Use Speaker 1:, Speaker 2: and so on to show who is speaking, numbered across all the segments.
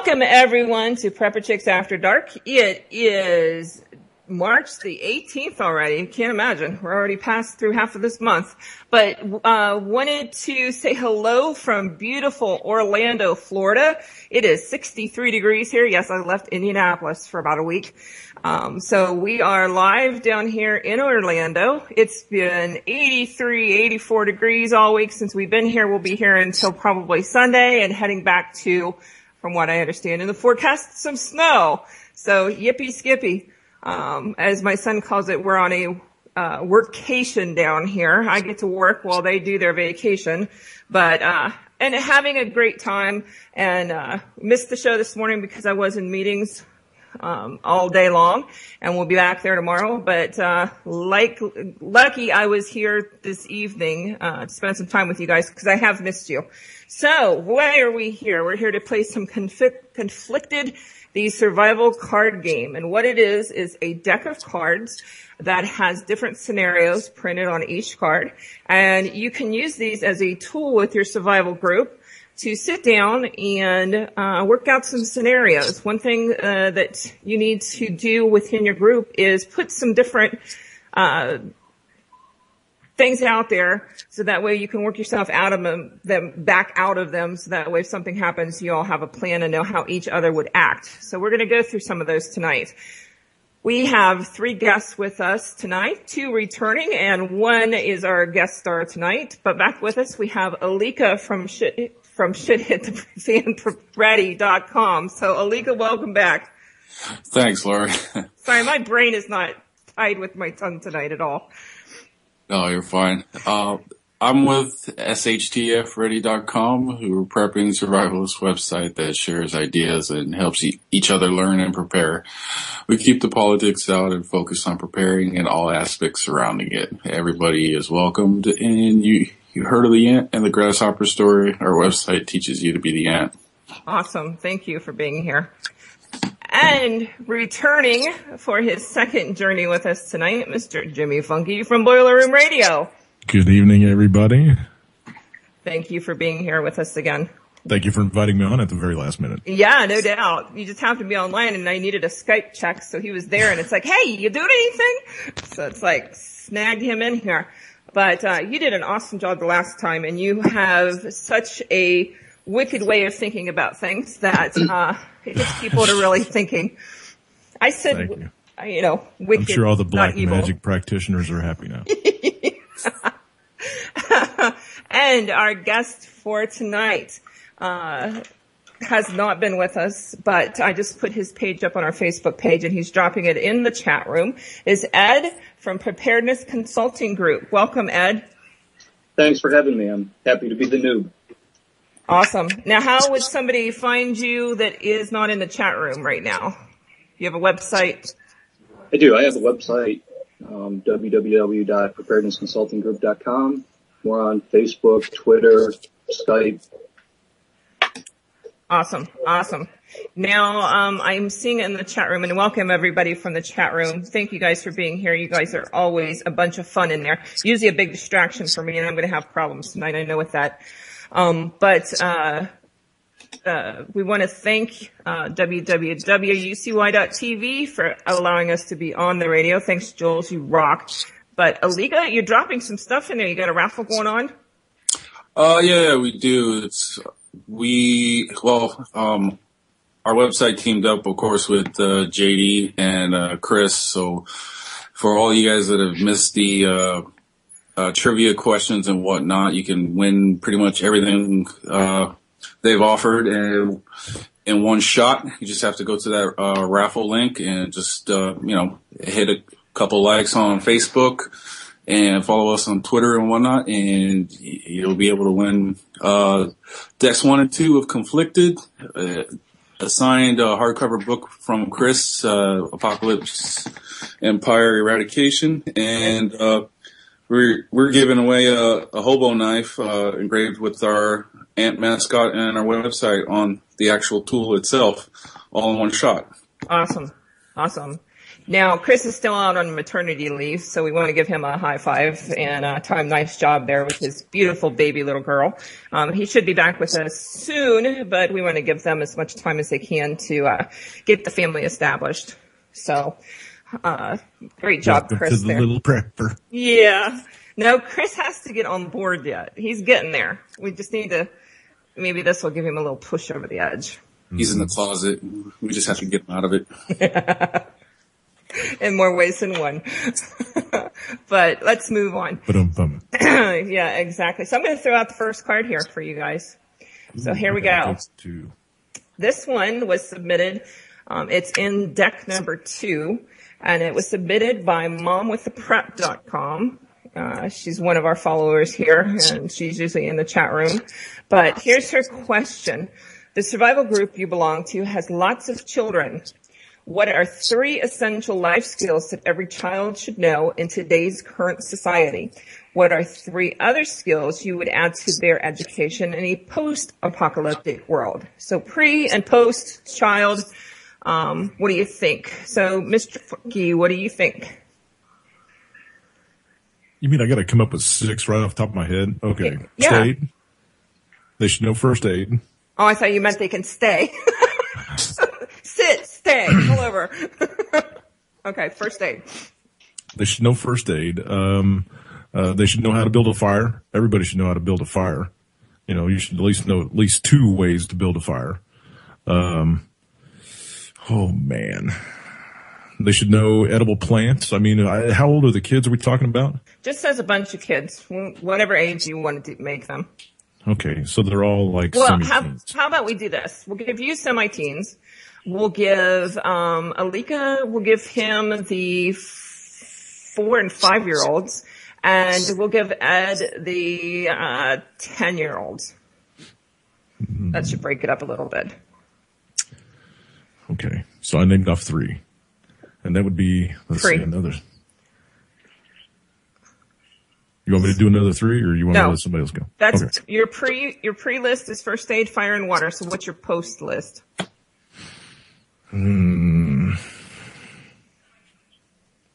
Speaker 1: Welcome, everyone, to Prepper Chicks After Dark. It is March the 18th already. Can't imagine. We're already past through half of this month. But wanted to say hello from beautiful Orlando, Florida. It is 63 degrees here. Yes, I left Indianapolis for about a week. So we are live down here in Orlando. It's been 83, 84 degrees all week since we've been here. We'll be here until probably Sunday and heading back to, from what I understand in the forecast, some snow. So yippee skippy. As my son calls it, we're on a workcation down here. I get to work while they do their vacation, but and having a great time. And missed the show this morning because I was in meetings all day long, and we'll be back there tomorrow. But lucky I was here this evening to spend some time with you guys because I have missed you. So why are we here? We're here to play some Conflicted, the survival card game. And what it is a deck of cards that has different scenarios printed on each card. And you can use these as a tool with your survival group to sit down and work out some scenarios. One thing that you need to do within your group is put some different things out there so that way you can work yourself out of them, back out of them, so that way if something happens, you all have a plan and know how each other would act. So we're going to go through some of those tonight. We have 3 guests with us tonight, 2 returning, and 1 is our guest star tonight. But back with us, we have Alika from ShitHitTheFanReady.com. So Alika, welcome back.
Speaker 2: Thanks, Lori.
Speaker 1: Sorry, my brain is not tied with my tongue tonight at all.
Speaker 2: No, you're fine. I'm with SHTFready.com, who are prepping survivalist website that shares ideas and helps each other learn and prepare. We keep the politics out and focus on preparing in all aspects surrounding it. Everybody is welcomed, and you heard of the ant and the grasshopper story. Our website teaches you to be the ant.
Speaker 1: Awesome. Thank you for being here. And returning for his second journey with us tonight, Mr. Jimmy Funky from Boiler Room Radio.
Speaker 3: Good evening, everybody.
Speaker 1: Thank you for being here with us again.
Speaker 3: Thank you for inviting me on at the very last minute.
Speaker 1: Yeah, no doubt. You just happened to be online, and I needed a Skype check, so he was there, and it's like, hey, you doing anything? So it's like, snagged him in here. But you did an awesome job the last time, and you have such a wicked way of thinking about things that it gets people to really thinking. I said, wicked.
Speaker 3: I'm sure all the black
Speaker 1: not evil.
Speaker 3: magic practitioners are happy now.
Speaker 1: And our guest for tonight has not been with us, but I just put his page up on our Facebook page, and he's dropping it in the chat room, is Ed from Preparedness Consulting Group. Welcome, Ed.
Speaker 4: Thanks for having me. I'm happy to be the noob.
Speaker 1: Awesome. Now, how would somebody find you that is not in the chat room right now? You have a website?
Speaker 4: I do. I have a website, www.preparednessconsultinggroup.com. We're on Facebook, Twitter, Skype.
Speaker 1: Awesome. Now, I'm seeing in the chat room, and welcome everybody from the chat room. Thank you guys for being here. You guys are always a bunch of fun in there. Usually a big distraction for me, and I'm going to have problems tonight. I know with that. But we want to thank www.ucy.tv for allowing us to be on the radio. Thanks, Jules. You rock. But Alika, you're dropping some stuff in there. You got a raffle going on?
Speaker 2: Yeah, we do. Our website teamed up, of course, with JD and Chris. So for all you guys that have missed the trivia questions and whatnot, you can win pretty much everything they've offered in one shot. You just have to go to that raffle link and just hit a couple likes on Facebook and follow us on Twitter and whatnot, and you'll be able to win decks 1 and 2 of Conflicted, a signed hardcover book from Chris, Apocalypse Empire Eradication, and we're giving away a hobo knife engraved with our ant mascot and our website on the actual tool itself, all in one shot.
Speaker 1: Awesome. Now, Chris is still out on maternity leave, so we want to give him a high five and tell him nice job there with his beautiful baby little girl. He should be back with us soon, but we want to give them as much time as they can to get the family established. So, great job,
Speaker 3: Welcome
Speaker 1: Chris.
Speaker 3: to the
Speaker 1: there.
Speaker 3: little prepper.
Speaker 1: Yeah. No, Chris has to get on board yet. He's getting there. We just need to, maybe this will give him a little push over the edge.
Speaker 2: He's in the closet. We just have to get him out of it.
Speaker 1: In more ways than one. But let's move on. Yeah, exactly. So I'm going to throw out the first card here for you guys. So here we go. This one was submitted. It's in deck number 2, and it was submitted by momwiththeprep.com. She's one of our followers here, and she's usually in the chat room. But here's her question. The survival group you belong to has lots of children. What are 3 essential life skills that every child should know in today's current society? What are 3 other skills you would add to their education in a post-apocalyptic world? So pre and post child, what do you think? So Mr. Funky, what do you think?
Speaker 3: You mean I got to come up with 6 right off the top of my head? Okay.
Speaker 1: Yeah.
Speaker 3: First aid. They should know first aid.
Speaker 1: Oh, I thought you meant they can stay. Sit, stay, pull over. Okay, first aid.
Speaker 3: They should know first aid. They should know how to build a fire. Everybody should know how to build a fire. You know, you should at least know at least 2 ways to build a fire. Oh man. They should know edible plants. I mean, how old are the kids are we talking about?
Speaker 1: Just says a bunch of kids, whatever age you wanted to make them.
Speaker 3: Okay, so they're all like
Speaker 1: Well,
Speaker 3: semi-teens.
Speaker 1: how about we do this? We'll give you semi-teens. We'll give, Alika, we'll give him the 4 and 5-year-olds, and we'll give Ed the 10-year-olds. That should break it up a little bit.
Speaker 3: Okay, so I named off 3. And that would be, let's
Speaker 1: 3.
Speaker 3: see, another. You want me to do another 3, or you want me to let somebody else go?
Speaker 1: That's
Speaker 3: okay.
Speaker 1: Your pre list is first aid, fire, and water. So what's your post list?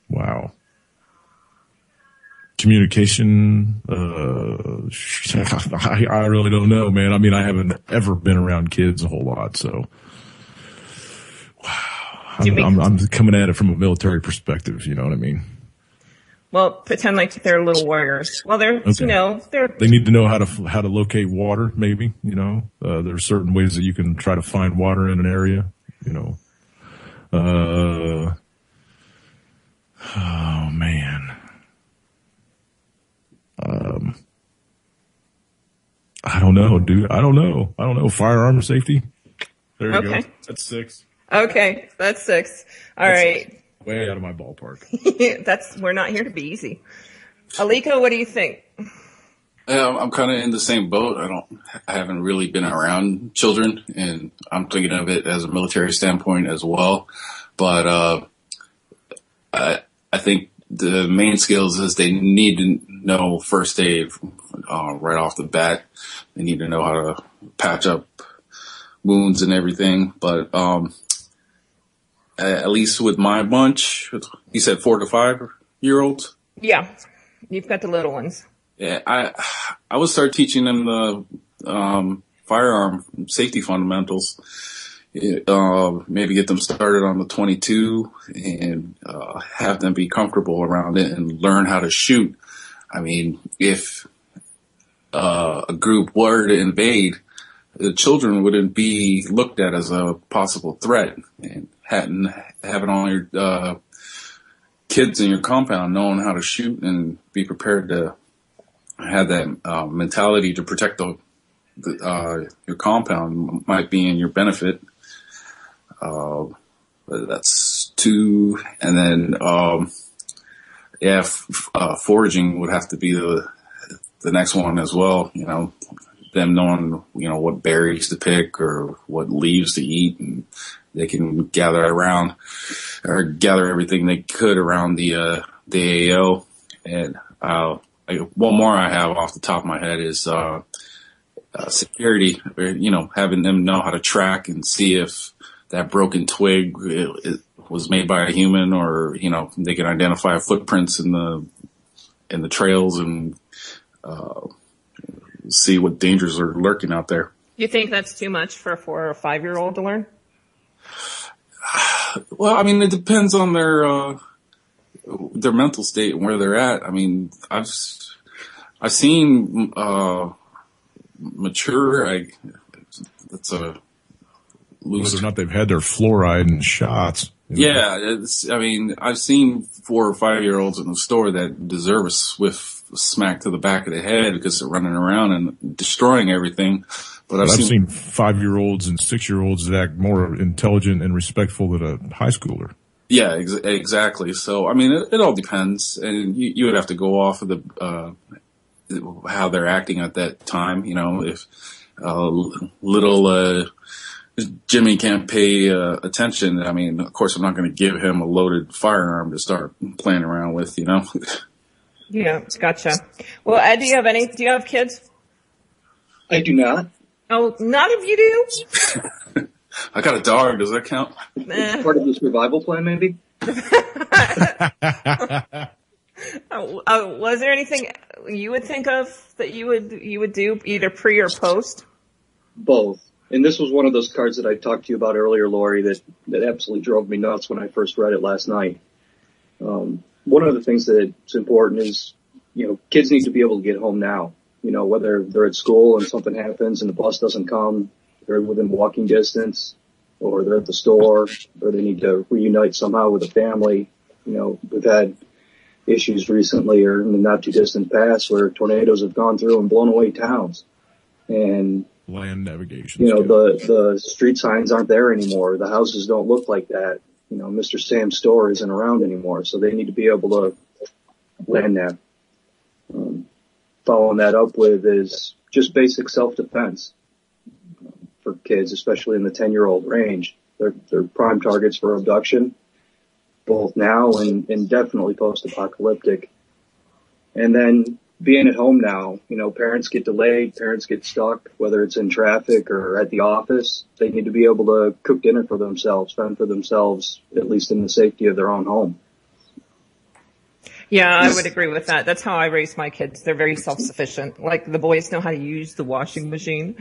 Speaker 3: Wow. Communication, I really don't know, man. I mean, I haven't ever been around kids a whole lot, so. Wow. I'm coming at it from a military perspective, you know what I mean?
Speaker 1: Well, pretend like they're little warriors. Well, they're,
Speaker 3: Okay.
Speaker 1: you know,
Speaker 3: They need to know how to locate water, maybe, you know. There are certain ways that you can try to find water in an area, you know. Oh man. I don't know, dude. I don't know. Firearm safety. There you go. That's 6.
Speaker 1: Okay, that's 6. All right.
Speaker 3: Way out of my ballpark.
Speaker 1: We're not here to be easy. Alika, what do you think?
Speaker 2: I'm kind of in the same boat. I haven't really been around children, and I'm thinking of it as a military standpoint as well. But I think the main skills is they need to know first aid right off the bat. They need to know how to patch up wounds and everything. But at least with my bunch, you said 4 to 5-year-olds.
Speaker 1: Yeah, you've got the little ones.
Speaker 2: Yeah, I would start teaching them the firearm safety fundamentals. Maybe get them started on the 22 and have them be comfortable around it and learn how to shoot. I mean, if a group were to invade, the children wouldn't be looked at as a possible threat, and having all your kids in your compound knowing how to shoot and be prepared to have that mentality to protect your compound might be in your benefit. That's 2, and then foraging would have to be the next one as well. You know, them knowing what berries to pick or what leaves to eat, and they can gather everything they could around the AO. And one more I have off the top of my head is security. Having them know how to track and see if that broken twig was made by a human, or they can identify footprints in the trails and see what dangers are lurking out there.
Speaker 1: You think that's too much for a 4 or 5-year-old to learn?
Speaker 2: Well, I mean, it depends on their mental state and where they're at. I mean, I've seen mature. That's a loose.
Speaker 3: Whether or not they've had their fluoride and shots.
Speaker 2: Yeah, I've seen 4 or 5-year-olds in the store that deserve a swift smack to the back of the head because they're running around and destroying everything. But I've seen 5-year-olds and 6-year-olds that act more intelligent and respectful than a high schooler. Yeah, exactly. So, I mean, it all depends, and you would have to go off of the how they're acting at that time. If little Jimmy can't pay attention, I mean, of course, I'm not going to give him a loaded firearm to start playing around with.
Speaker 1: Yeah, gotcha. Well, Ed, do you have kids?
Speaker 4: I do not.
Speaker 1: Oh, none of you do?
Speaker 2: I got a dog. Does that count?
Speaker 4: Part of the survival plan, maybe?
Speaker 1: Was there anything you would think of that you would do either pre or post?
Speaker 4: Both. And this was one of those cards that I talked to you about earlier, Lori, that absolutely drove me nuts when I first read it last night. One of the things that's important is, kids need to be able to get home now. Whether they're at school and something happens and the bus doesn't come, they're within walking distance, or they're at the store, or they need to reunite somehow with a family. We've had issues recently or in the not too distant past where tornadoes have gone through and blown away towns. And
Speaker 3: land navigation.
Speaker 4: The street signs aren't there anymore. The houses don't look like that. Mr. Sam's store isn't around anymore, so they need to be able to land nav. Following that up with is just basic self-defense for kids, especially in the 10-year-old range. They're prime targets for abduction, both now and definitely post-apocalyptic. And then being at home now, parents get delayed, parents get stuck, whether it's in traffic or at the office. They need to be able to cook dinner for themselves, fend for themselves, at least in the safety of their own home.
Speaker 1: Yeah, I would agree with that. That's how I raise my kids. They're very self-sufficient. Like, the boys know how to use the washing machine,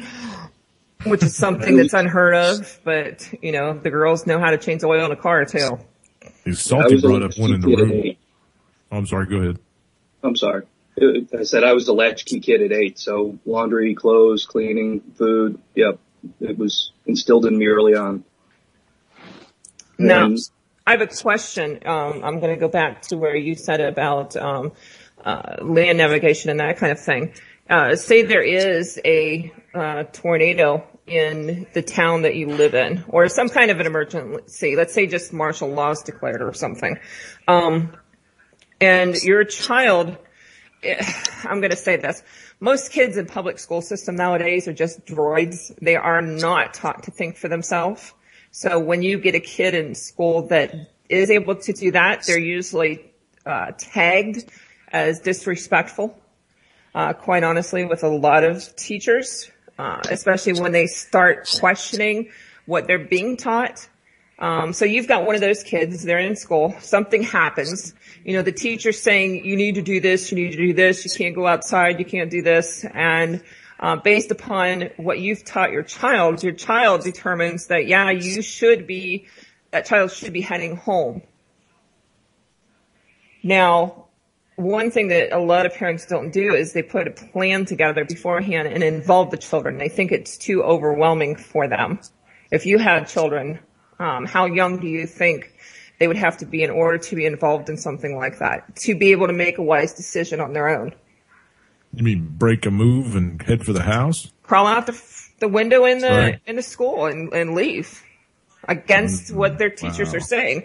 Speaker 1: which is something that's unheard of. But, the girls know how to change oil in a car, too.
Speaker 3: Salty brought up one in the room. Oh, I'm sorry. Go ahead.
Speaker 4: I'm sorry. I said I was the latchkey kid at 8. So laundry, clothes, cleaning, food. Yep. It was instilled in me early on.
Speaker 1: Now, I have a question. I'm going to go back to where you said about land navigation and that kind of thing. Say there is a tornado in the town that you live in, or some kind of an emergency. Let's say just martial law is declared or something. And your child, I'm going to say this. Most kids in public school system nowadays are just droids. They are not taught to think for themselves. So when you get a kid in school that is able to do that, they're usually tagged as disrespectful, quite honestly, with a lot of teachers, especially when they start questioning what they're being taught. So you've got one of those kids, they're in school, something happens, the teacher's saying, you need to do this, you need to do this, you can't go outside, you can't do this, and based upon what you've taught your child determines that, that child should be heading home. Now, one thing that a lot of parents don't do is they put a plan together beforehand and involve the children. They think it's too overwhelming for them. If you had children, how young do you think they would have to be in order to be involved in something like that, to be able to make a wise decision on their own?
Speaker 3: You mean break a move and head for the house?
Speaker 1: Crawl out the window in the school and leave against what their teachers are saying.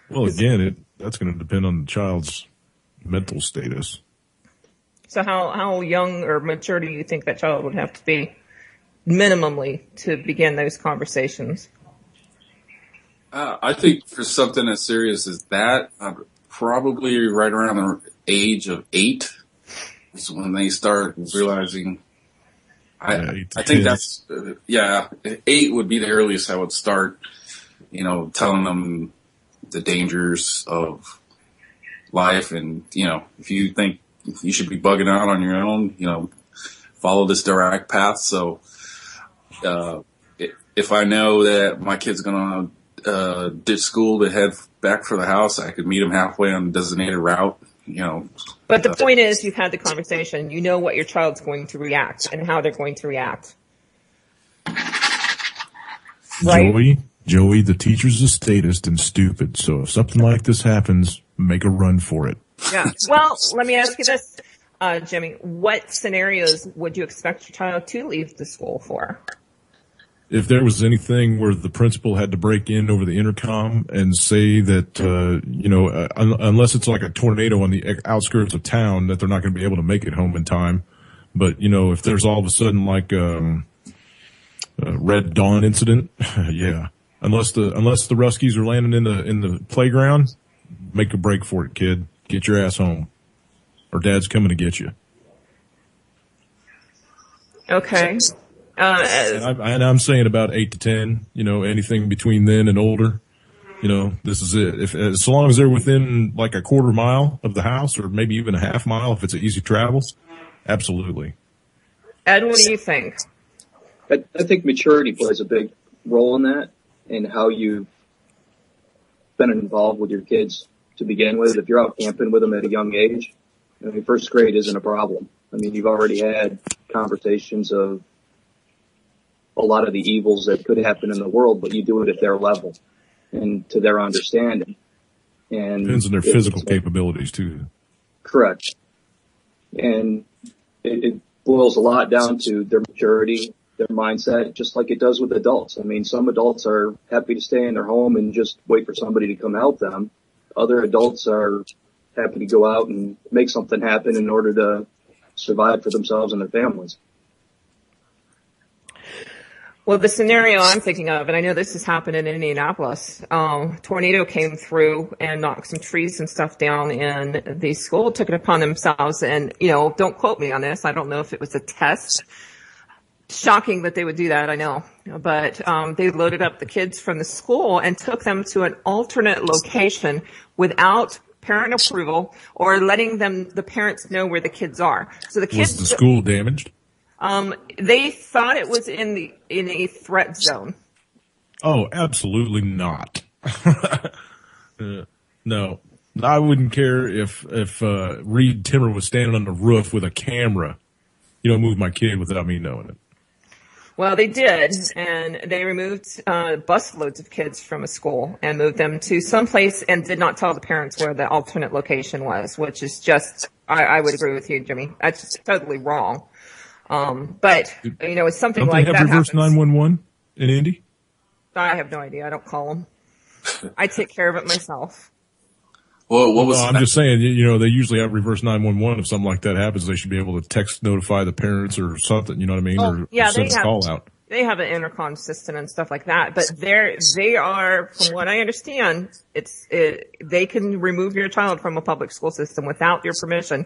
Speaker 3: Well, again, that's going to depend on the child's mental status.
Speaker 1: So how young or mature do you think that child would have to be minimally to begin those conversations?
Speaker 2: I think for something as serious as that, probably right around the age of 8. is when they start realizing. I think that's 8 would be the earliest I would start, telling them the dangers of life. And, if you think you should be bugging out on your own, follow this direct path. So, if I know that my kid's going to ditch school to head back for the house, I could meet him halfway on the designated route,
Speaker 1: But the point is, you've had the conversation. You know what your child's going to react and how they're going to react. Right?
Speaker 3: Joey, the teacher's a statist and stupid. So if something like this happens, make a run for it.
Speaker 1: Yeah. Well, let me ask you this, Jimmy. What scenarios would you expect your child to leave the school for?
Speaker 3: If there was anything where the principal had to break in over the intercom and say that, unless it's like a tornado on the outskirts of town, that they're not going to be able to make it home in time. But, if there's all of a sudden like a Red Dawn incident, yeah. Unless the Ruskies are landing in the playground, make a break for it, kid. Get your ass home, or Dad's coming to get you.
Speaker 1: Okay.
Speaker 3: And I'm saying about 8 to 10. Anything between then and older. This is it. As long as they're within like a quarter mile of the house, or maybe even a half mile, if it's an easy travel, absolutely.
Speaker 1: Ed, what do you think?
Speaker 4: I think maturity plays a big role in that, and how you've been involved with your kids to begin with. If you're out camping with them at a young age, first grade isn't a problem. You've already had conversations of a lot of the evils that could happen in the world, but you do it at their level and to their understanding. And
Speaker 3: depends on their physical capabilities too.
Speaker 4: Correct. And it boils a lot down to their maturity, their mindset, just like it does with adults. Some adults are happy to stay in their home and just wait for somebody to come help them. Other adults are happy to go out and make something happen in order to survive for themselves and their families.
Speaker 1: Well, the scenario I'm thinking of, and I know this has happened in Indianapolis, tornado came through and knocked some trees and stuff down, and the school took it upon themselves, and, don't quote me on this. I don't know if it was a test. Shocking that they would do that, I know. But they loaded up the kids from the school and took them to an alternate location without parent approval or letting the parents know where the kids are. So the kids.
Speaker 3: Was the school damaged?
Speaker 1: They thought it was in a threat zone.
Speaker 3: Oh, absolutely not. No, I wouldn't care if Reed Timmer was standing on the roof with a camera. You don't move my kid without me knowing it.
Speaker 1: Well, they did, and they removed busloads of kids from a school and moved them to someplace and did not tell the parents where the alternate location was, which is just, I would agree with you, Jimmy. That's just totally wrong. But, it's something like that happens.
Speaker 3: Reverse 911 in Indy?
Speaker 1: I have no idea. I don't call them. I take care of it myself.
Speaker 2: Well, what was?
Speaker 3: I'm just saying, they usually have reverse 911. If something like that happens, they should be able to text notify the parents or something. You know what I mean? Or send a call out.
Speaker 1: They have an intercom system and stuff like that. But they are, from what I understand, they can remove your child from a public school system without your permission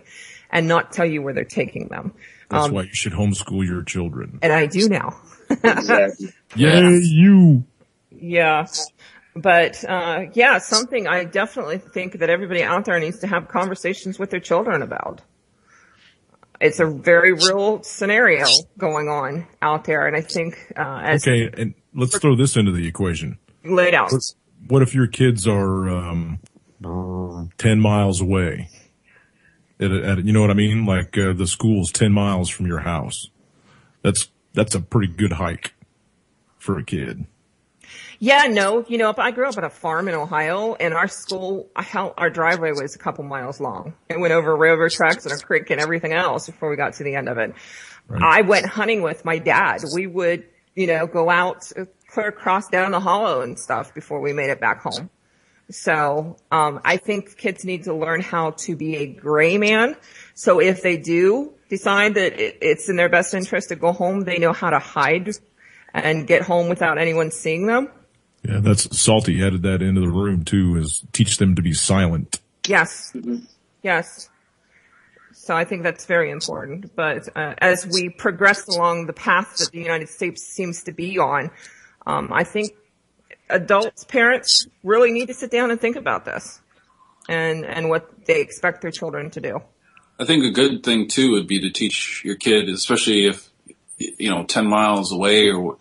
Speaker 1: and not tell you where they're taking them.
Speaker 3: That's why you should homeschool your children.
Speaker 1: And I do now.
Speaker 4: Exactly.
Speaker 3: Yay, you.
Speaker 1: Yeah. But, something I definitely think that everybody out there needs to have conversations with their children about. It's a very real scenario going on out there. And I think,
Speaker 3: okay. And let's throw this into the equation.
Speaker 1: Laid out.
Speaker 3: What if your kids are, 10 miles away? You know what I mean? Like, the school's 10 miles from your house. That's a pretty good hike for a kid.
Speaker 1: Yeah, no, I grew up on a farm in Ohio, and our driveway was a couple miles long. It went over railroad tracks and a creek and everything else before we got to the end of it. Right. I went hunting with my dad. We would, go out, clear across down the hollow and stuff before we made it back home. So, I think kids need to learn how to be a gray man. So if they do decide that it's in their best interest to go home, they know how to hide and get home without anyone seeing them.
Speaker 3: Yeah, that's Salty added that into the room too, is teach them to be silent.
Speaker 1: Yes. Mm-hmm. Yes. So I think that's very important. But as we progress along the path that the United States seems to be on, I think adults, parents really need to sit down and think about this and what they expect their children to do.
Speaker 2: I think a good thing too would be to teach your kid, especially if, 10 miles away or,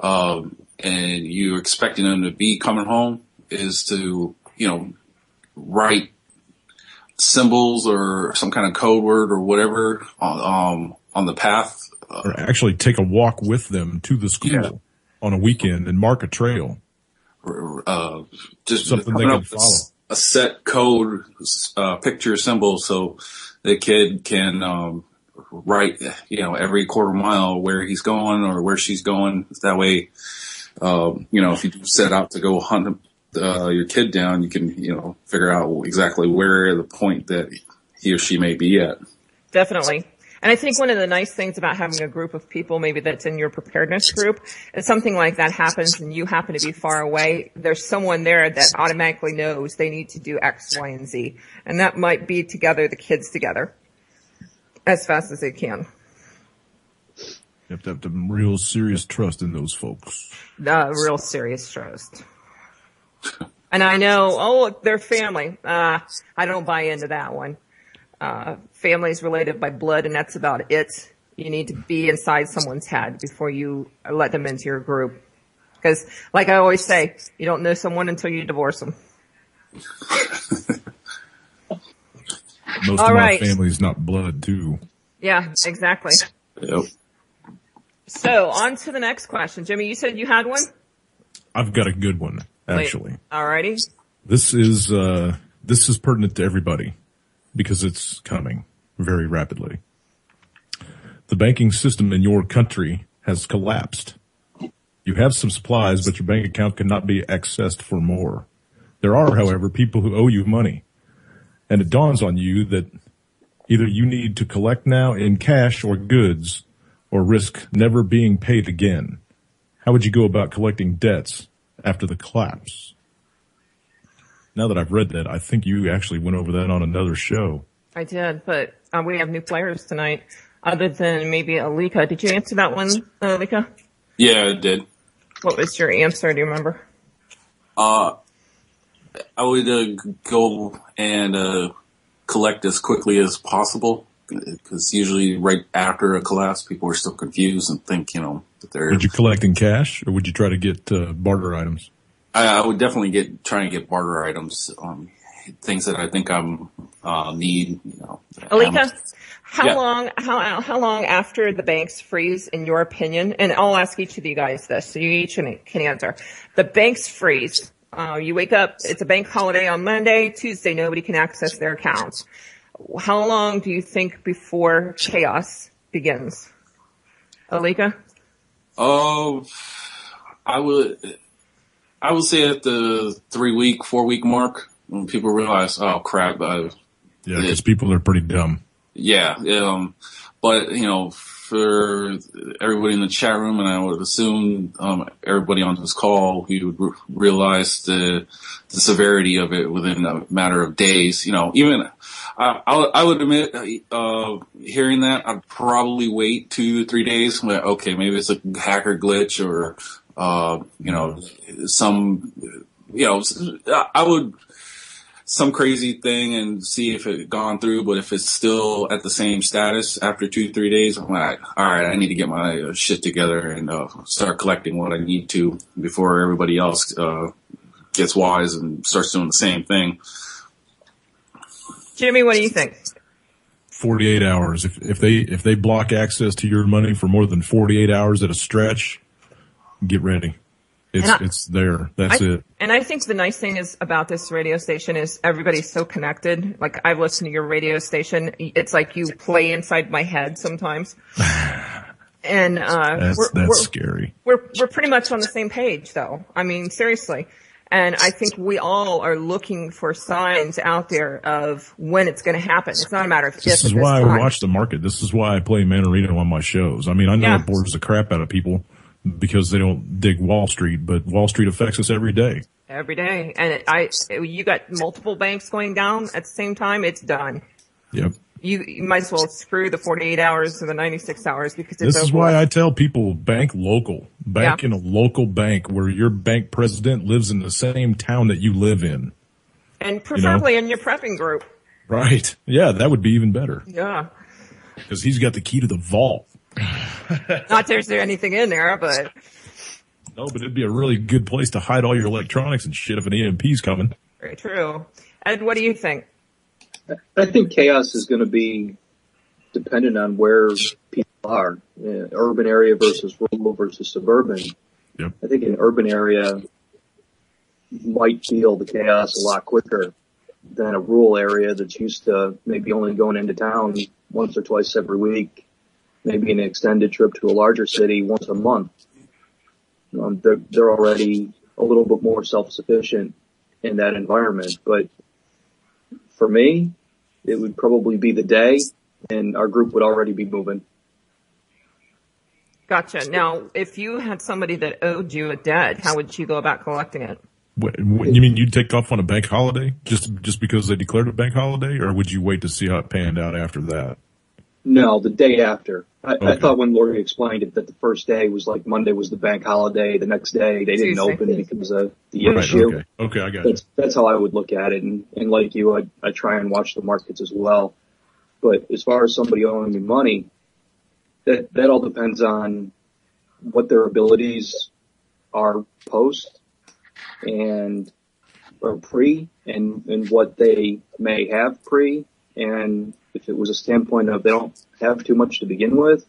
Speaker 2: and you're expecting them to be coming home, is to, write symbols or some kind of code word or whatever on the path.
Speaker 3: Or actually take a walk with them to the school on a weekend and mark a trail.
Speaker 2: Just
Speaker 3: something they can follow.
Speaker 2: A set code, picture symbol, so the kid can write, every quarter mile where he's going or where she's going. That way, if you set out to go hunt your kid down, you can, figure out exactly where the point that he or she may be at.
Speaker 1: Definitely. And I think one of the nice things about having a group of people, maybe that's in your preparedness group, is something like that happens and you happen to be far away, there's someone there that automatically knows they need to do X, Y, and Z. And that might be to gather the kids together as fast as they can.
Speaker 3: You have to have some real serious trust in those folks.
Speaker 1: Real serious trust. And I know, they're family. I don't buy into that one. Families related by blood, and that's about it. You need to be inside someone's head before you let them into your group. Because, like I always say, you don't know someone until you divorce them.
Speaker 3: Most of my family's not blood, too.
Speaker 1: Yeah, exactly.
Speaker 2: Yep.
Speaker 1: So, on to the next question. Jimmy, you said you had one?
Speaker 3: I've got a good one, actually.
Speaker 1: Alrighty.
Speaker 3: This is pertinent to everybody because it's coming very rapidly. The banking system in your country has collapsed. You have some supplies, but your bank account cannot be accessed for more. There are, however, people who owe you money. And it dawns on you that either you need to collect now in cash or goods or risk never being paid again. How would you go about collecting debts after the collapse? Now that I've read that, I think you actually went over that on another show.
Speaker 1: I did, but we have new players tonight. Other than maybe Alika. Did you answer that one, Alika?
Speaker 2: Yeah, I did.
Speaker 1: What was your answer? Do you remember?
Speaker 2: I would go and collect as quickly as possible, because usually right after a collapse, people are still confused and think, that they're...
Speaker 3: Would you collect in cash, or would you try to get barter items?
Speaker 2: I would definitely try and get barter items, things that I think I'm need.
Speaker 1: Alika, how long after the banks freeze, in your opinion? And I'll ask each of you guys this, so you each can answer. The banks freeze. You wake up, it's a bank holiday on Monday, Tuesday, nobody can access their accounts. How long do you think before chaos begins? Alika?
Speaker 2: I would say at the 4 week mark, when people realize, oh crap.
Speaker 3: Yeah, because people are pretty dumb.
Speaker 2: Yeah. But, for everybody in the chat room, and I would assume, everybody on this call, we would realize the severity of it within a matter of days. Even, I would admit, hearing that, I'd probably wait 2 to 3 days. Okay, maybe it's a hacker glitch or, I would, some crazy thing and see if it gone through, but if it's still at the same status after 2 to 3 days, I'm like, all right, I need to get my shit together and start collecting what I need to before everybody else gets wise and starts doing the same thing.
Speaker 1: Jimmy, what do you think?
Speaker 3: 48 hours. If they block access to your money for more than 48 hours at a stretch, get ready. It's there. That's it.
Speaker 1: And I think the nice thing is about this radio station is everybody's so connected. Like, I've listened to your radio station. It's like you play inside my head sometimes. And,
Speaker 3: that's scary.
Speaker 1: We're pretty much on the same page though. I mean, seriously. And I think we all are looking for signs out there of when it's going to happen. It's not a matter of if.
Speaker 3: This is why I watch the market. This is why I play Manarino on my shows. I mean, I know it bores the crap out of people because they don't dig Wall Street, but Wall Street affects us every day.
Speaker 1: Every day. And you got multiple banks going down at the same time. It's done.
Speaker 3: Yep.
Speaker 1: you might as well screw the 48 hours or the 96 hours because it's
Speaker 3: This is why I tell people bank local. Bank in a local bank where your bank president lives in the same town that you live in.
Speaker 1: And preferably in your prepping group.
Speaker 3: Right. Yeah, that would be even better.
Speaker 1: Yeah.
Speaker 3: Because he's got the key to the vault.
Speaker 1: Not there's there anything in there, but.
Speaker 3: No, but it'd be a really good place to hide all your electronics and shit if an EMP's coming.
Speaker 1: Very true. Ed, what do you think?
Speaker 4: I think chaos is going to be dependent on where people are. Urban area versus rural versus suburban.
Speaker 3: Yep.
Speaker 4: I think an urban area might feel the chaos a lot quicker than a rural area that's used to maybe only going into town once or twice every week, maybe an extended trip to a larger city once a month. They're already a little bit more self-sufficient in that environment. But for me, it would probably be the day and our group would already be moving.
Speaker 1: Gotcha. Now, if you had somebody that owed you a debt, how would you go about collecting it?
Speaker 3: What, you mean you'd take off on a bank holiday just because they declared a bank holiday, or would you wait to see how it panned out after that?
Speaker 4: No, the day after. I thought when Lori explained it that the first day was like Monday was the bank holiday. The next day they didn't open because of the issue.
Speaker 3: Okay, I got it.
Speaker 4: That's how I would look at it. And like you, I try and watch the markets as well. But as far as somebody owing me money, that all depends on what their abilities are post and or pre and what they may have pre. And if it was a standpoint of they don't have too much to begin with,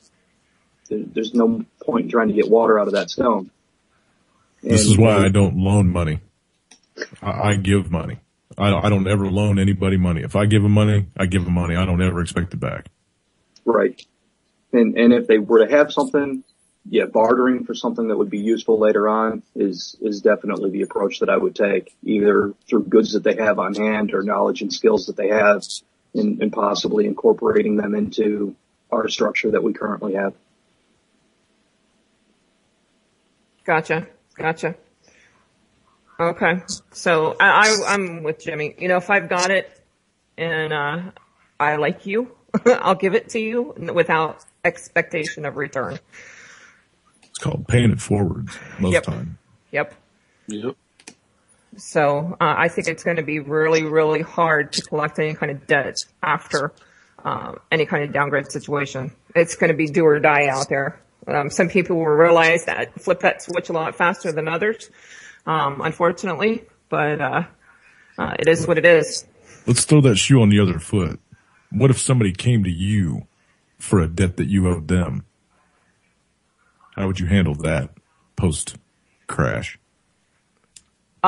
Speaker 4: there's no point in trying to get water out of that stone.
Speaker 3: This is why I don't loan money. I give money. I don't ever loan anybody money. If I give them money, I give them money. I don't ever expect it back.
Speaker 4: Right. And if they were to have something, bartering for something that would be useful later on is definitely the approach that I would take, either through goods that they have on hand or knowledge and skills that they have. And possibly incorporating them into our structure that we currently have.
Speaker 1: Gotcha. Okay. So I'm with Jimmy. You know, if I've got it and I like you, I'll give it to you without expectation of return.
Speaker 3: It's called paying it forward most time.
Speaker 1: Yep. So I think it's going to be really, really hard to collect any kind of debt after any kind of downgrade situation. It's going to be do or die out there. Some people will realize that, flip that switch a lot faster than others, unfortunately. But it is what it is.
Speaker 3: Let's throw that shoe on the other foot. What if somebody came to you for a debt that you owed them? How would you handle that post-crash?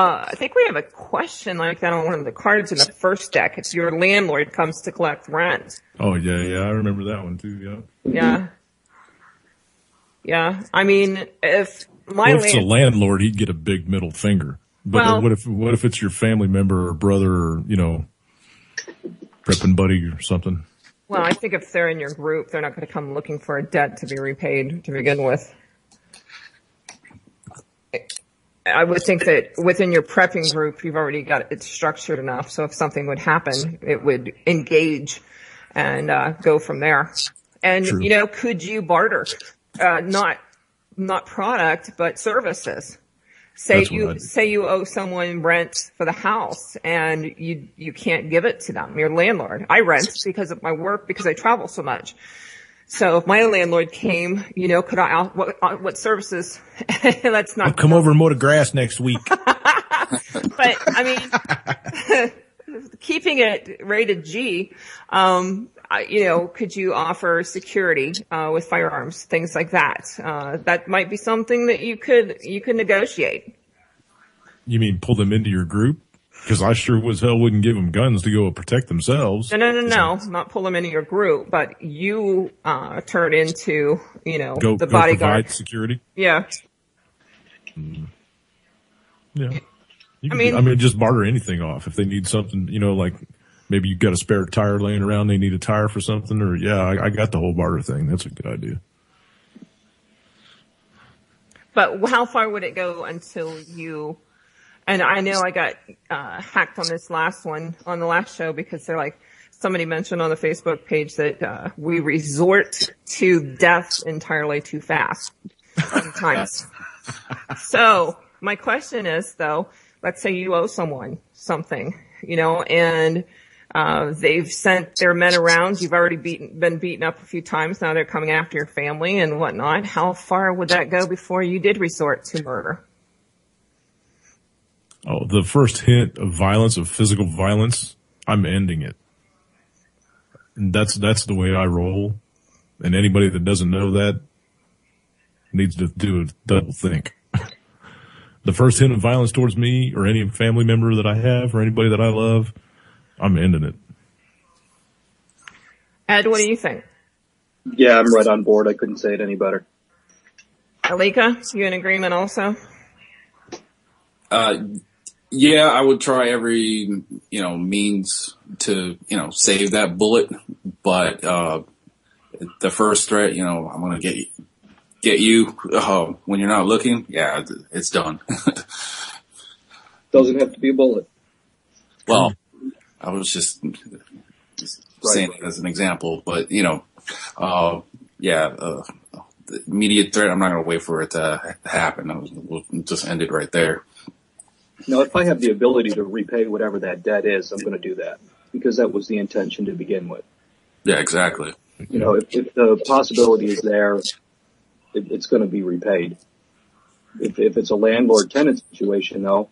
Speaker 1: I think we have a question like that on one of the cards in the first deck. If your landlord comes to collect rent.
Speaker 3: Oh, yeah, I remember that one too,
Speaker 1: Yeah. I mean, if
Speaker 3: it's a landlord, he'd get a big middle finger. But what if it's your family member or brother or, prepping buddy or something?
Speaker 1: Well, I think if they're in your group, they're not going to come looking for a debt to be repaid to begin with. I would think that within your prepping group, you've already got it structured enough. So if something would happen, it would engage and go from there. And,
Speaker 3: True.
Speaker 1: Could you barter? Not product, but services. Say you owe someone rent for the house and you can't give it to them, your landlord. I rent because of my work, because I travel so much. So if my landlord came, could I, what services? Let's not.
Speaker 5: I'll come over and mow the grass next week.
Speaker 1: But I mean, keeping it rated G, could you offer security, with firearms, things like that? That might be something that you could negotiate.
Speaker 3: You mean pull them into your group? Because I sure as hell wouldn't give them guns to go protect themselves.
Speaker 1: No. Not pull them into your group, but you turn into, the bodyguard.
Speaker 3: Provide security?
Speaker 1: Yeah.
Speaker 3: Yeah. I mean, just barter anything off. If they need something, like maybe you've got a spare tire laying around, they need a tire for something, or I got the whole barter thing. That's a good idea.
Speaker 1: But how far would it go until you... And I know I got hacked on this last one, on the last show, because they're like, somebody mentioned on the Facebook page that we resort to death entirely too fast sometimes. So my question is, though, let's say you owe someone something, and they've sent their men around. You've already been beaten up a few times. Now they're coming after your family and whatnot. How far would that go before you did resort to murder?
Speaker 3: Oh, the first hint of violence, of physical violence, I'm ending it. And that's the way I roll. And anybody that doesn't know that needs to do a double think. The first hint of violence towards me or any family member that I have or anybody that I love, I'm ending it.
Speaker 1: Ed, what do you think?
Speaker 4: Yeah, I'm right on board. I couldn't say it any better.
Speaker 1: Alika, you in agreement also?
Speaker 2: Yeah, I would try every, means to, save that bullet. But, the first threat, I'm going to get you, when you're not looking. Yeah, it's done.
Speaker 4: Doesn't have to be a bullet.
Speaker 2: Well, I was just saying it as an example, but, the immediate threat, I'm not going to wait for it to happen. We'll just end it right there.
Speaker 4: Now, if I have the ability to repay whatever that debt is, I'm going to do that because that was the intention to begin with.
Speaker 2: Yeah, exactly.
Speaker 4: If the possibility is there, it's going to be repaid. If it's a landlord-tenant situation, though,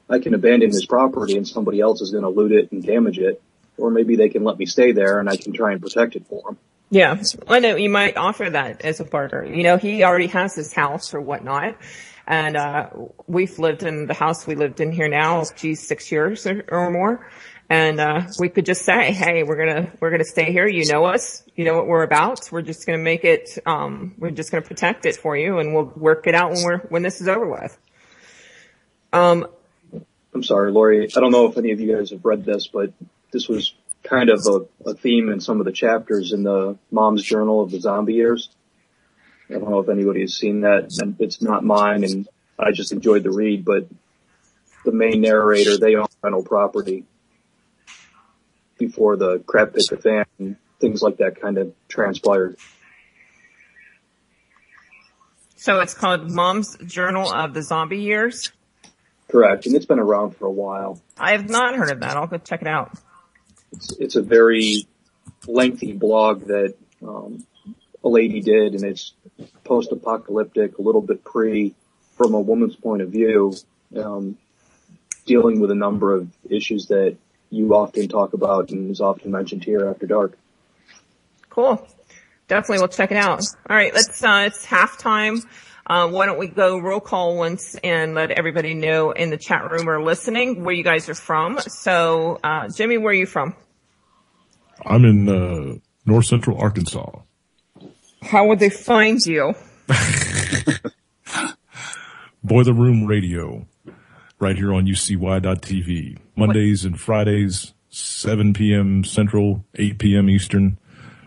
Speaker 4: I can abandon this property and somebody else is going to loot it and damage it, or maybe they can let me stay there and I can try and protect it for them.
Speaker 1: Yeah, I know you might offer that as a barter. He already has his house or whatnot. And, we've lived in the house we lived in here now, 6 years or more. And, we could just say, hey, we're gonna stay here. You know us. You know what we're about. We're just gonna make it, we're just gonna protect it for you and we'll work it out when this is over with.
Speaker 4: I'm sorry, Lori. I don't know if any of you guys have read this, but this was kind of a theme in some of the chapters in the Mom's Journal of the Zombie Years. I don't know if anybody has seen that. It's not mine, and I just enjoyed the read, but the main narrator, they own rental property before the crap hit the fan, and things like that kind of transpired.
Speaker 1: So it's called Mom's Journal of the Zombie Years?
Speaker 4: Correct, and it's been around for a while.
Speaker 1: I have not heard of that. I'll go check it out.
Speaker 4: It's a very lengthy blog that a lady did, and it's post-apocalyptic, a little bit from a woman's point of view, dealing with a number of issues that you often talk about and is often mentioned here after dark.
Speaker 1: Cool. Definitely we'll check it out. All right, it's halftime. Why don't we go roll call once and let everybody know in the chat room or listening where you guys are from. So, Jimmy, where are you from?
Speaker 3: I'm in North Central Arkansas.
Speaker 1: How would they find you?
Speaker 3: Boiler Room Radio, right here on UCY.TV. Mondays and Fridays, 7 p.m. Central, 8 p.m. Eastern.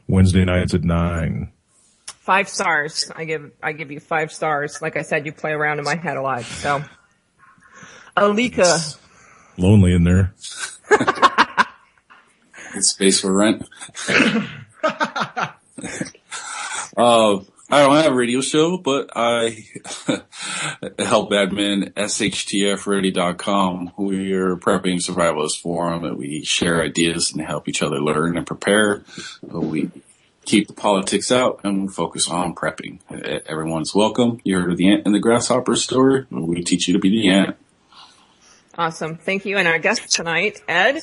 Speaker 3: Wednesday nights at 9.
Speaker 1: 5 stars. I give you 5 stars. Like I said, you play around in my head a lot. So, Alika.
Speaker 3: Lonely in there.
Speaker 2: It's space for rent. I don't have a radio show, but I help admin shtfready.com. We're prepping survivalist forum, and we share ideas and help each other learn and prepare. We keep the politics out and we focus on prepping. Everyone's welcome. You heard of the ant and the grasshopper story. We teach you to be the ant.
Speaker 1: Awesome. Thank you. And our guest tonight, Ed.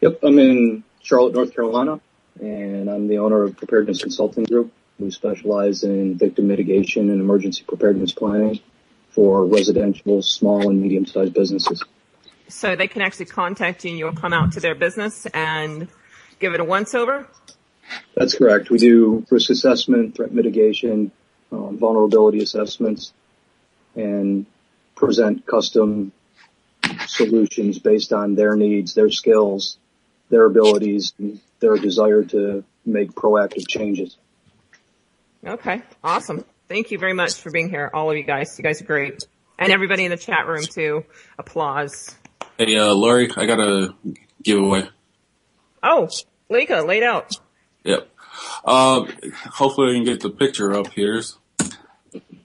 Speaker 4: Yep, I'm in Charlotte, North Carolina, and I'm the owner of Preparedness Consulting Group. We specialize in victim mitigation and emergency preparedness planning for residential, small, and medium-sized businesses.
Speaker 1: So they can actually contact you and you'll come out to their business and give it a once-over?
Speaker 4: That's correct. We do risk assessment, threat mitigation, vulnerability assessments, and present custom solutions based on their needs, their skills, their abilities, and their desire to make proactive changes.
Speaker 1: Okay, awesome. Thank you very much for being here, all of you guys. You guys are great. And everybody in the chat room, too. Applause.
Speaker 2: Hey, Lori, I got a giveaway.
Speaker 1: Oh, Leica, laid out.
Speaker 2: Yep. Hopefully I can get the picture up here.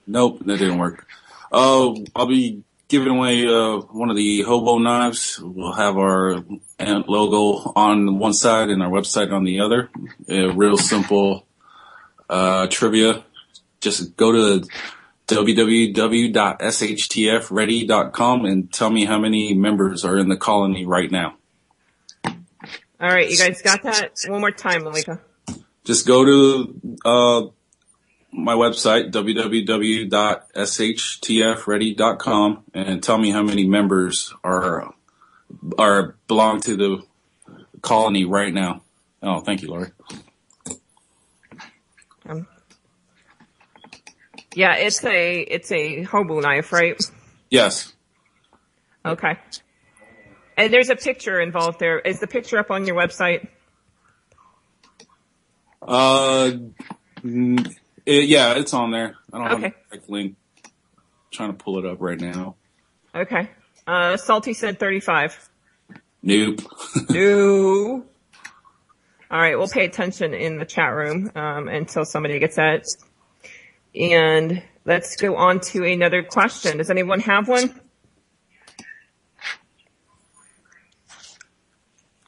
Speaker 2: Nope, that didn't work. I'll be giving away one of the hobo knives. We'll have our logo on one side and our website on the other. Real simple trivia. Just go to www.shtfready.com and tell me how many members are in the colony right now.
Speaker 1: All right, you guys got that? One more time, Malika.
Speaker 2: Just go to my website, www.shtfready.com, and tell me how many members are belong to the colony right now. Oh, thank you, Lori.
Speaker 1: Yeah, it's a hobo knife, right?
Speaker 2: Yes.
Speaker 1: Okay. And there's a picture involved there. Is the picture up on your website?
Speaker 2: Yeah, it's on there. I don't have
Speaker 1: Okay.
Speaker 2: a direct link. I'm trying to pull it up right now.
Speaker 1: Okay. Salty said 35.
Speaker 2: Nope.
Speaker 1: No. All right, we'll pay attention in the chat room until somebody gets that. And let's go on to another question. Does anyone have one?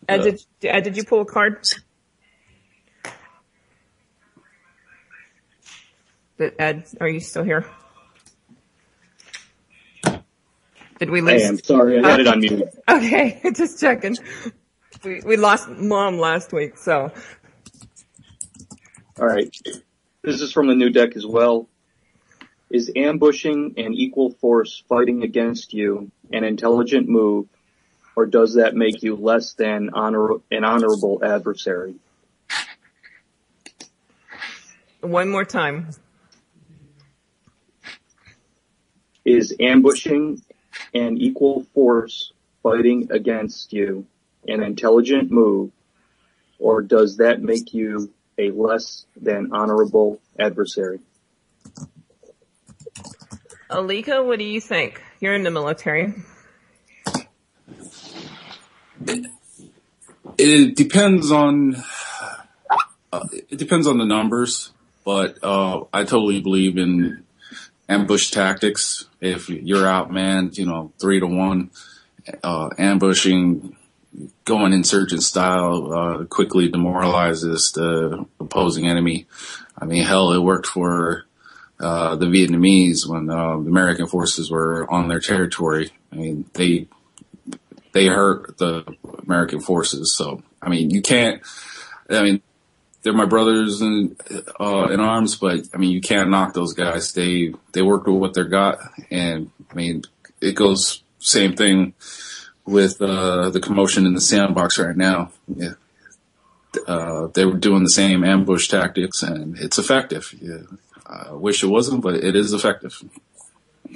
Speaker 1: Ed, did you pull a card? Ed, are you still here? Did we lose?
Speaker 4: Hey, I'm sorry, I had it on mute.
Speaker 1: Okay, just checking. We lost Mom last week, so.
Speaker 4: All right. This is from the new deck as well. Is ambushing an equal force fighting against you an intelligent move, or does that make you less than an honorable adversary?
Speaker 1: One more time.
Speaker 4: Is ambushing an equal force fighting against you an intelligent move, or does that make you a less than honorable adversary?
Speaker 1: Alika, what do you think? You're in the military.
Speaker 2: It depends on the numbers, but I totally believe in ambush tactics. If you're outmanned, 3-1, ambushing, going insurgent style, quickly demoralizes the opposing enemy. I mean, hell, it worked for the Vietnamese when the American forces were on their territory. I mean, they hurt the American forces. So, I mean, they're my brothers in arms, but I mean, you can't knock those guys. They worked with what they got. And I mean, it goes same thing with the commotion in the sandbox right now. Yeah. They were doing the same ambush tactics, and it's effective. Yeah. I wish it wasn't, but it is effective.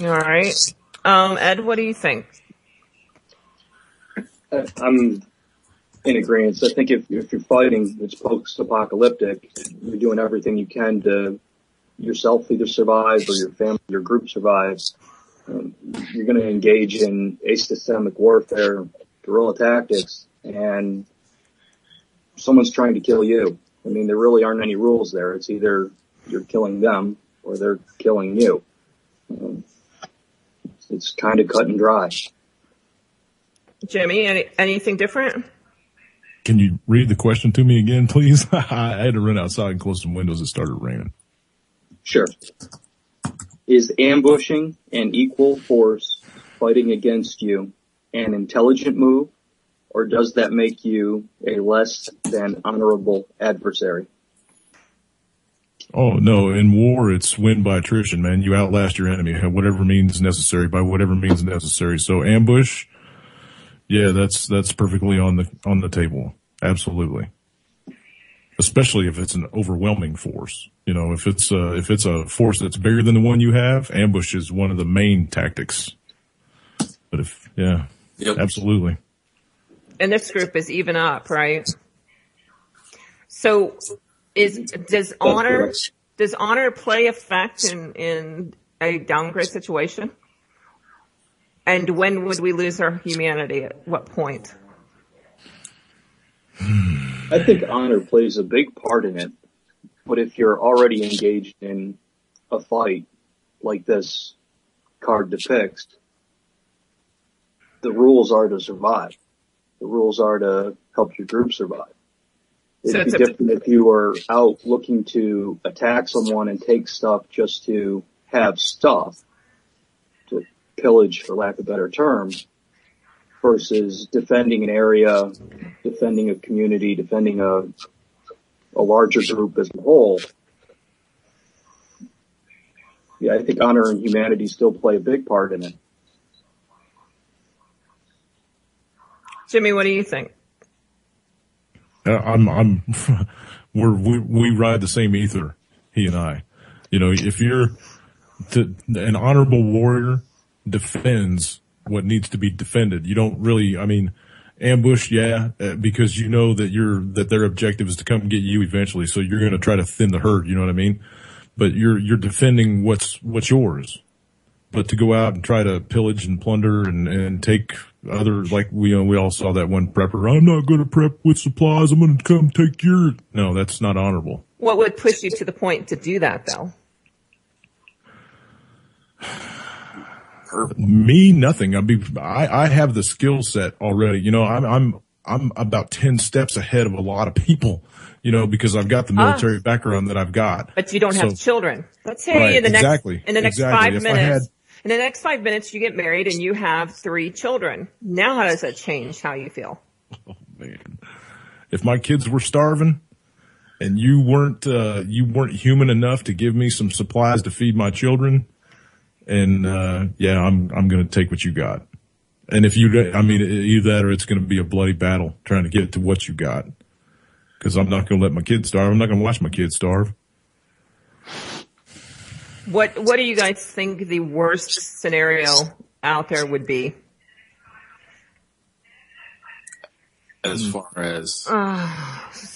Speaker 1: All right. Ed, what do you think?
Speaker 4: I'm in agreement. I think if you're fighting, it's post-apocalyptic, you're doing everything you can to yourself either survive or your family, your group survives. You're going to engage in asystemic warfare, guerrilla tactics, and someone's trying to kill you. I mean, there really aren't any rules there. It's either you're killing them or they're killing you. It's kind of cut and dry.
Speaker 1: Jimmy, anything different?
Speaker 3: Can you read the question to me again, please? I had to run outside and close some windows. It started raining.
Speaker 4: Sure. Is ambushing an equal force fighting against you an intelligent move, or does that make you a less than honorable adversary?
Speaker 3: Oh, no. In war, it's win by attrition, man. You outlast your enemy, whatever means necessary, by whatever means necessary. So ambush, yeah, that's perfectly on the table. Absolutely. Especially if it's an overwhelming force. If it's a force that's bigger than the one you have, ambush is one of the main tactics. But yep. Absolutely.
Speaker 1: And this group is even up, right? So does honor play effect in a downgrade situation? And when would we lose our humanity? At what point?
Speaker 4: I think honor plays a big part in it. But if you're already engaged in a fight like this card depicts, the rules are to survive. The rules are to help your group survive. It'd be different if you were out looking to attack someone and take stuff just to have stuff, to pillage, for lack of a better term, versus defending an area, defending a community, defending a larger group as a whole. Yeah, I think honor and humanity still play a big part in it.
Speaker 1: Jimmy, what do you think?
Speaker 3: We ride the same ether, he and I. You know, if an honorable warrior defends what needs to be defended. You don't really, ambush, yeah, because you know that their objective is to come get you eventually. So you're going to try to thin the herd. You know what I mean? But you're defending what's yours. But to go out and try to pillage and plunder and take other, like we all saw that one prepper. I'm not going to prep with supplies. I'm going to come take yours. No, that's not honorable.
Speaker 1: What would push you to the point to do that, though?
Speaker 3: Me, nothing. I have the skill set already. You know, I'm about 10 steps ahead of a lot of people, you know, because I've got the military background that I've got.
Speaker 1: But you don't have children. Let's say
Speaker 3: right,
Speaker 1: in the next
Speaker 3: exactly.
Speaker 1: 5 minutes, in the next 5 minutes you get married and you have 3 children. Now how does that change how you feel?
Speaker 3: Oh man. If my kids were starving and you weren't human enough to give me some supplies to feed my children, and I'm going to take what you got. And if either that or it's going to be a bloody battle trying to get to what you got. Because I'm not going to let my kids starve. I'm not going to watch my kids starve.
Speaker 1: What do you guys think the worst scenario out there would be?
Speaker 2: As far as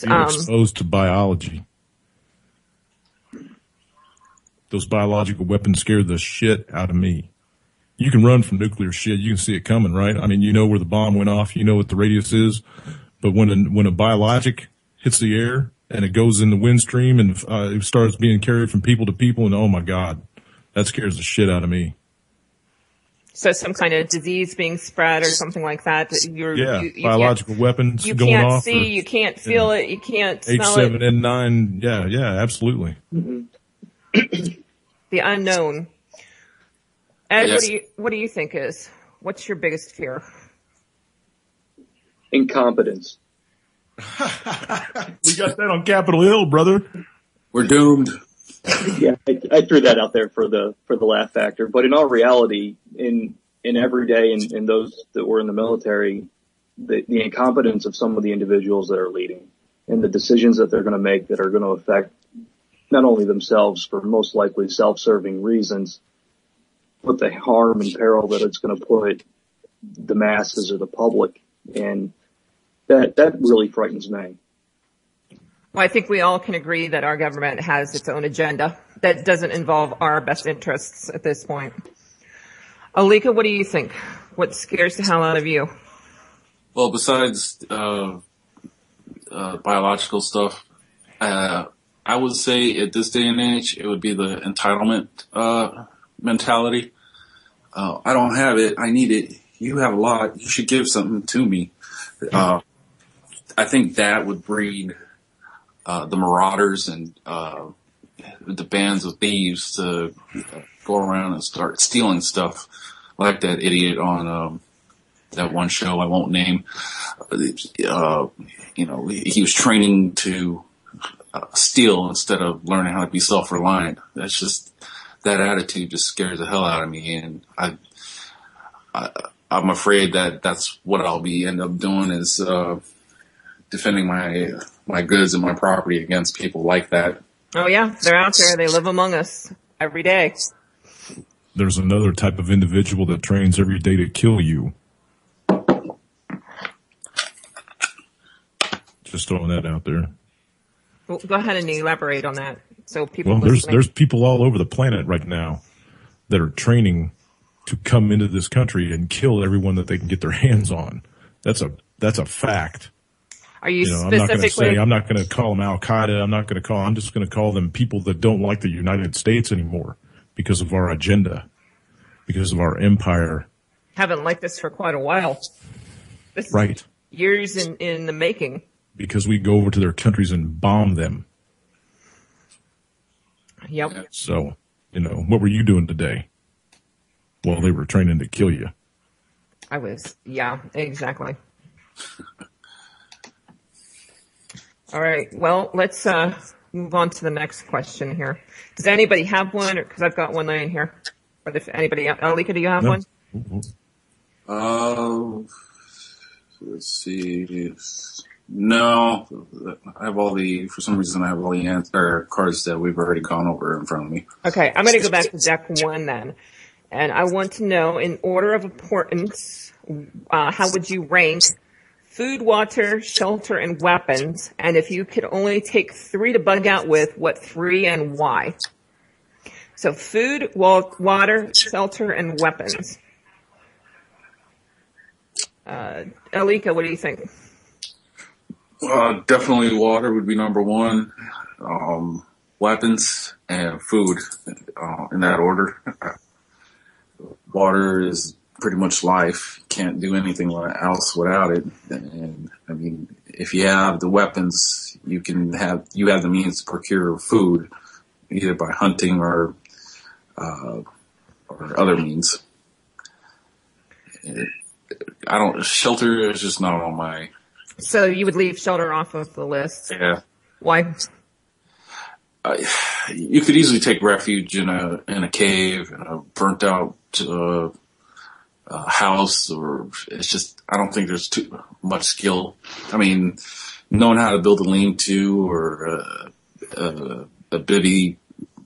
Speaker 3: being exposed to biology. Those biological weapons scared the shit out of me. You can run from nuclear shit. You can see it coming, right? I mean, you know where the bomb went off. You know what the radius is. But when a biologic hits the air and it goes in the wind stream and it starts being carried from people to people, and oh my God, that scares the shit out of me.
Speaker 1: So some kind of disease being spread or something like that.
Speaker 3: Biological weapons
Speaker 1: you
Speaker 3: going
Speaker 1: can't
Speaker 3: off.
Speaker 1: See, you can't feel it, you can't smell it.
Speaker 3: H7N9, yeah, absolutely.
Speaker 4: Mm-hmm.
Speaker 1: The unknown. Ed,
Speaker 2: yes.
Speaker 1: what do you think is? What's your biggest fear?
Speaker 4: Incompetence.
Speaker 3: We got that on Capitol Hill, brother.
Speaker 2: We're doomed.
Speaker 4: Yeah, I threw that out there for the laugh factor. But in all reality, in every day, in those that were in the military, the incompetence of some of the individuals that are leading and the decisions that they're going to make that are going to affect not only themselves for most likely self-serving reasons, but the harm and peril that it's going to put the masses or the public. And that really frightens me.
Speaker 1: Well, I think we all can agree that our government has its own agenda that doesn't involve our best interests at this point. Alika, what do you think? What scares the hell out of you?
Speaker 2: Well, besides biological stuff, I would say at this day and age, it would be the entitlement mentality. I don't have it. I need it. You have a lot. You should give something to me. I think that would breed the marauders and the bands of thieves to go around and start stealing stuff, like that idiot on that one show I won't name. He was training to steal instead of learning how to be self-reliant. That's just, that attitude just scares the hell out of me, and I'm afraid that that's what I'll end up doing is defending my goods and my property against people like that.
Speaker 1: Oh yeah, they're out there. They live among us every day.
Speaker 3: There's another type of individual that trains every day to kill you. Just throwing that out there.
Speaker 1: Well, go ahead and elaborate on that. So people.
Speaker 3: Well, there's people all over the planet right now that are training to come into this country and kill everyone that they can get their hands on. That's a fact.
Speaker 1: Are you
Speaker 3: I'm not going to
Speaker 1: specifically?
Speaker 3: say, I'm not going to call them Al Qaeda. I'm just going to call them people that don't like the United States anymore because of our agenda, because of our empire.
Speaker 1: Haven't liked this for quite a while. This is
Speaker 3: Right.
Speaker 1: years in the making.
Speaker 3: Because we go over to their countries and bomb them.
Speaker 1: Yep.
Speaker 3: So, what were you doing today? Well, they were training to kill you.
Speaker 1: I was. Yeah, exactly. All right. Well, let's move on to the next question here. Does anybody have one? Because I've got one laying here. Or if anybody, Alika, do you have one?
Speaker 2: Let's see. No, I have for some reason I have all the cards that we've already gone over in front of me.
Speaker 1: Okay, I'm going to go back to deck one then. And I want to know, in order of importance, how would you rank food, water, shelter, and weapons? And if you could only take 3 to bug out with, what 3 and why? So food, water, shelter, and weapons. Alika, what do you think?
Speaker 2: Definitely water would be number 1. Weapons and food, in that order. Water is pretty much life. You can't do anything else without it. And I mean, if you have the weapons, you have the means to procure food, either by hunting or other means. Shelter is just not on my.
Speaker 1: So you would leave shelter off of the list.
Speaker 2: Yeah.
Speaker 1: Why?
Speaker 2: You could easily take refuge in a cave, in a burnt out house, or it's just, I don't think there's too much skill. I mean, knowing how to build a lean-to or a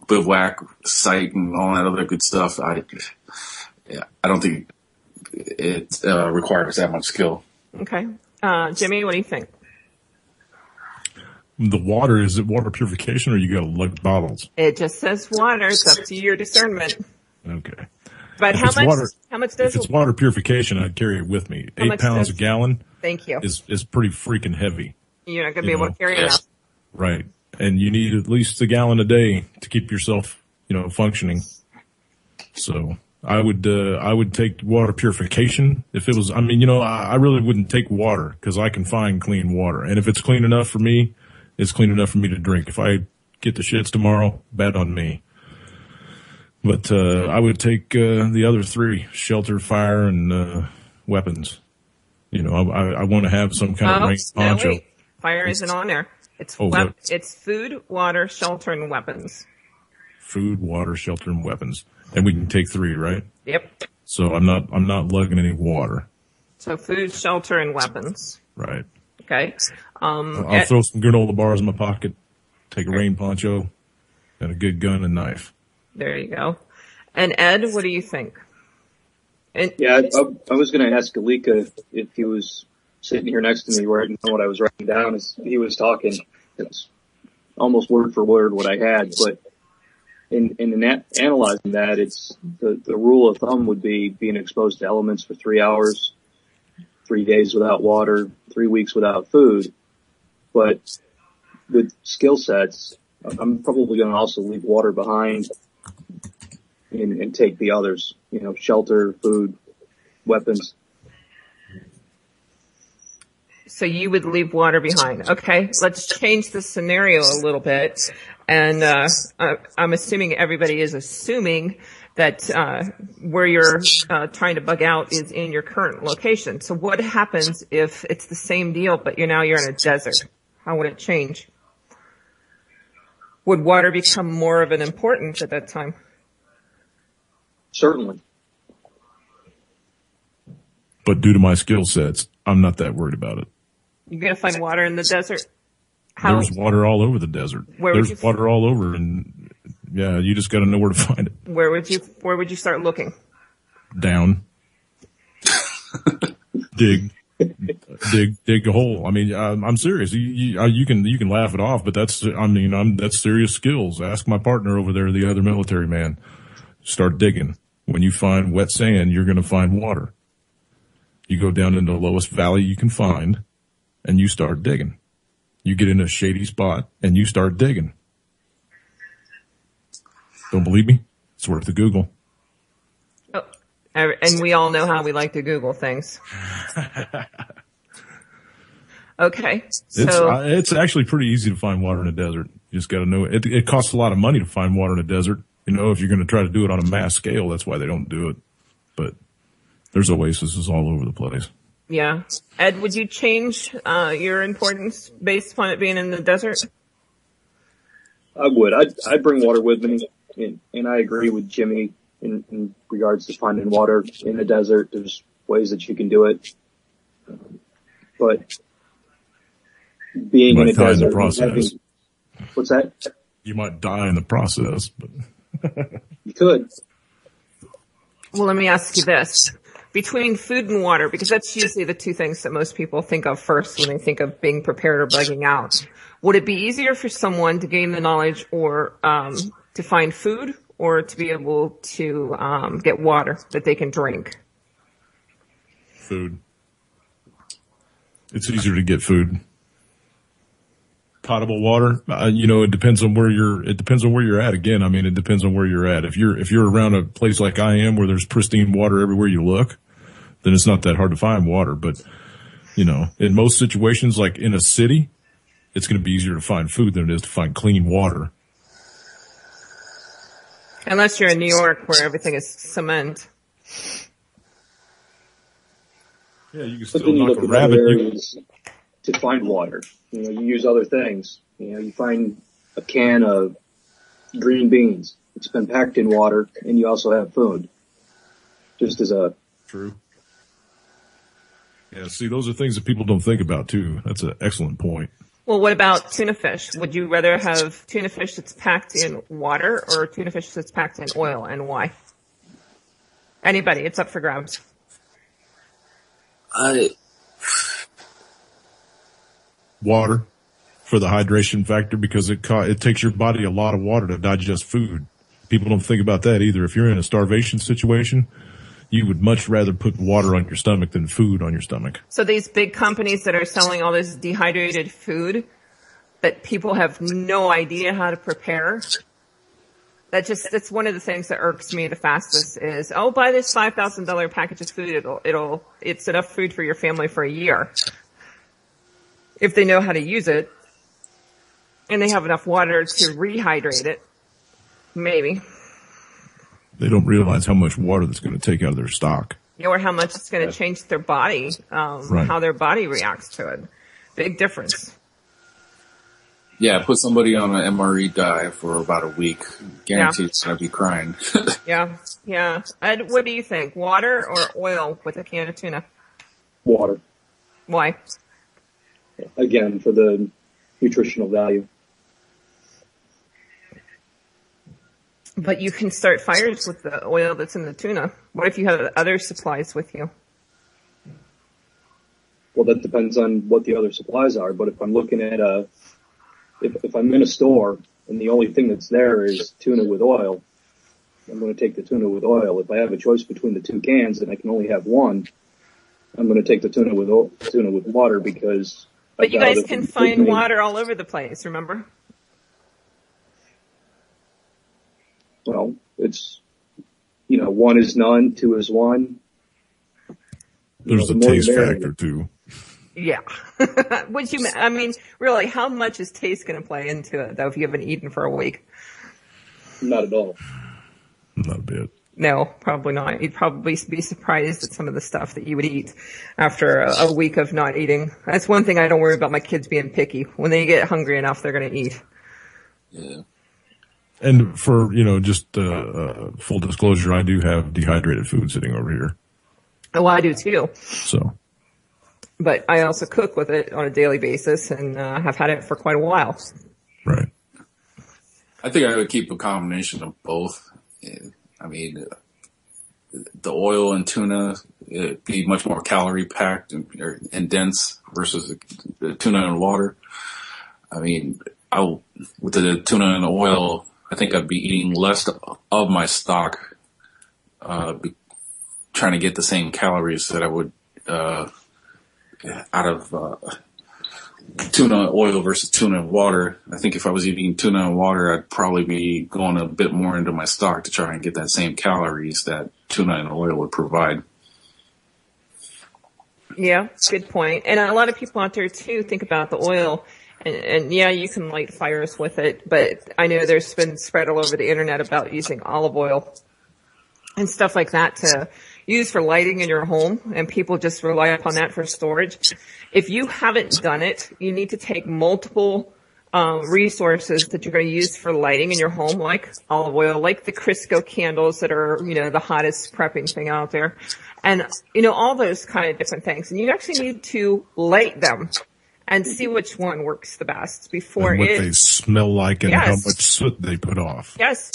Speaker 2: bivouac site and all that other good stuff, I don't think it requires that much skill.
Speaker 1: Okay. Jimmy, what do you think?
Speaker 3: The water, is it water purification or you got to lug bottles?
Speaker 1: It just says water. It's up to your discernment.
Speaker 3: Okay.
Speaker 1: But
Speaker 3: If
Speaker 1: how
Speaker 3: it's
Speaker 1: much?
Speaker 3: water-
Speaker 1: How much
Speaker 3: If
Speaker 1: does?
Speaker 3: it's water purification, I'd carry it with me.
Speaker 1: How
Speaker 3: 8
Speaker 1: much
Speaker 3: pounds
Speaker 1: does-
Speaker 3: a gallon
Speaker 1: Thank you.
Speaker 3: is pretty freaking heavy.
Speaker 1: You're not going to be
Speaker 3: you
Speaker 1: able
Speaker 3: know,
Speaker 1: to carry
Speaker 2: yes.
Speaker 1: enough.
Speaker 3: Right. And you need at least a gallon a day to keep yourself, functioning. So I would take water purification if it was, I really wouldn't take water because I can find clean water. And if it's clean enough for me, it's clean enough for me to drink. If I get the shits tomorrow, bad on me. But, I would take, the other 3, shelter, fire, and, weapons. I want to have some kind of rain poncho.
Speaker 1: Wait. Fire isn't on there. It's it's food, water, shelter, and weapons.
Speaker 3: Food, water, shelter, and weapons. And we can take 3, right?
Speaker 1: Yep.
Speaker 3: So I'm not lugging any water.
Speaker 1: So food, shelter, and weapons.
Speaker 3: Right.
Speaker 1: Okay.
Speaker 3: I'll throw some granola bars in my pocket, take a rain poncho, and a good gun and knife.
Speaker 1: There you go. And Ed, what do you think?
Speaker 4: Yeah, I was going to ask Alika if he was sitting here next to me writing what I was writing down as he was talking. It's almost word for word what I had, but in analyzing that, it's the rule of thumb would be being exposed to elements for 3 hours, 3 days without water, 3 weeks without food. But with skill sets, I'm probably going to also leave water behind and take the others, shelter, food, weapons.
Speaker 1: So you would leave water behind. Okay, let's change the scenario a little bit. And I'm assuming everybody is assuming that where you're trying to bug out is in your current location. So what happens if it's the same deal, but you're in a desert? How would it change? Would water become more of an importance at that time?
Speaker 4: Certainly.
Speaker 3: But due to my skill sets, I'm not that worried about it.
Speaker 1: You're going to find water in the desert? How?
Speaker 3: There's water all over the desert. There's water all over, and yeah, you just got to know where to find it.
Speaker 1: Where would you start looking?
Speaker 3: Down. dig a hole. I mean, I'm serious. You can laugh it off, but that's serious skills. Ask my partner over there, the other military man. Start digging. When you find wet sand, you're going to find water. You go down into the lowest valley you can find, and you start digging. You get in a shady spot and you start digging. Don't believe me? It's worth a Google.
Speaker 1: Oh, and we all know how we like to Google things. Okay. So
Speaker 3: it's actually pretty easy to find water in a desert. You just got to know it. It costs a lot of money to find water in a desert. You know, if you're going to try to do it on a mass scale, that's why they don't do it. But there's oases all over the place.
Speaker 1: yeah. Ed, would you change your importance based upon it being in the desert?
Speaker 4: I would. I'd bring water with me, and I agree with Jimmy in regards to finding water in the desert. There's ways that you can do it, but being in a desert, what's that?
Speaker 3: You might die in the process, but
Speaker 4: You could.
Speaker 1: Well, let me ask you this. Between food and water, because that's usually the two things that most people think of first when they think of being prepared or bugging out. Would it be easier for someone to gain the knowledge or to find food or to be able to get water that they can drink?
Speaker 3: food. It's easier to get food. Potable water, it depends on where you're at. Again, I mean, it depends on where you're at. If you're around a place like I am where there's pristine water everywhere you look, then it's not that hard to find water. But, in most situations, like in a city, it's going to be easier to find food than it is to find clean water.
Speaker 1: Unless you're in New York where everything is cement.
Speaker 3: Yeah, you can
Speaker 4: But
Speaker 3: still
Speaker 4: then you
Speaker 3: knock
Speaker 4: look
Speaker 3: a
Speaker 4: at
Speaker 3: rabbit.
Speaker 4: other areas to find water. You use other things. You find a can of green beans. It's been packed in water, and you also have food. Just as a
Speaker 3: True. Yeah, see, those are things that people don't think about too. That's an excellent point.
Speaker 1: Well, what about tuna fish? Would you rather have tuna fish that's packed in water or tuna fish that's packed in oil, and why? Anybody, it's up for grabs.
Speaker 3: Water for the hydration factor, because it takes your body a lot of water to digest food. People don't think about that either. If you're in a starvation situation, you would much rather put water on your stomach than food on your stomach.
Speaker 1: So these big companies that are selling all this dehydrated food that people have no idea how to prepare, that's one of the things that irks me the fastest is, buy this $5,000 package of food. It's enough food for your family for a year. If they know how to use it and they have enough water to rehydrate it, maybe.
Speaker 3: They don't realize how much water that's going to take out of their stock.
Speaker 1: Or how much it's going to change their body,
Speaker 3: Right.
Speaker 1: how their body reacts to it. Big difference.
Speaker 2: Yeah, put somebody on an MRE diet for about a week. Guaranteed it's going to be crying.
Speaker 1: Yeah. Ed, what do you think? Water or oil with a can of tuna?
Speaker 4: water.
Speaker 1: Why?
Speaker 4: Again, for the nutritional value.
Speaker 1: But you can start fires with the oil that's in the tuna. What if you have other supplies with you?
Speaker 4: Well, that depends on what the other supplies are. But if I'm looking at if I'm in a store and the only thing that's there is tuna with oil, I'm going to take the tuna with oil. If I have a choice between the two cans and I can only have one, I'm going to take the tuna with water because.
Speaker 1: But you guys can find water all over the place, remember?
Speaker 4: Well, it's, one is none, two is one.
Speaker 3: There's a taste factor too.
Speaker 1: Yeah. Really, how much is taste going to play into it, though, if you haven't eaten for a week?
Speaker 4: Not at all.
Speaker 3: Not a bit.
Speaker 1: No, probably not. You'd probably be surprised at some of the stuff that you would eat after a week of not eating. That's one thing I don't worry about my kids being picky. When they get hungry enough, they're going to eat.
Speaker 2: Yeah.
Speaker 3: And for, just full disclosure, I do have dehydrated food sitting over here.
Speaker 1: Oh, I do too.
Speaker 3: So.
Speaker 1: But I also cook with it on a daily basis and have had it for quite a while.
Speaker 3: Right.
Speaker 2: I think I would keep a combination of both. I mean, the oil and tuna, it'd be much more calorie packed and dense versus the tuna and water. I mean, with the tuna and the oil, I think I'd be eating less of my stock, trying to get the same calories that I would, out of, tuna oil versus tuna and water. I think if I was eating tuna and water, I'd probably be going a bit more into my stock to try and get that same calories that tuna and oil would provide.
Speaker 1: Yeah, good point. And a lot of people out there too think about the oil, and yeah, you can light fires with it, but I know there's been spread all over the internet about using olive oil and stuff like that to use for lighting in your home, and people just rely upon that for storage. If you haven't done it, you need to take multiple resources that you're going to use for lighting in your home, like olive oil, like the Crisco candles that are, the hottest prepping thing out there. And, all those kind of different things. And you actually need to light them and see which one works the best before
Speaker 3: and what they smell like and how much soot they put off.
Speaker 1: Yes,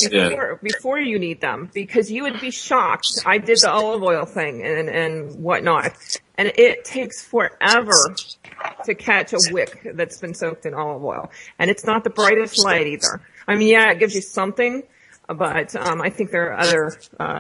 Speaker 1: before you need them, because you would be shocked. I did the olive oil thing and whatnot, and it takes forever to catch a wick that's been soaked in olive oil. And it's not the brightest light either. I mean, yeah, it gives you something, but I think there are other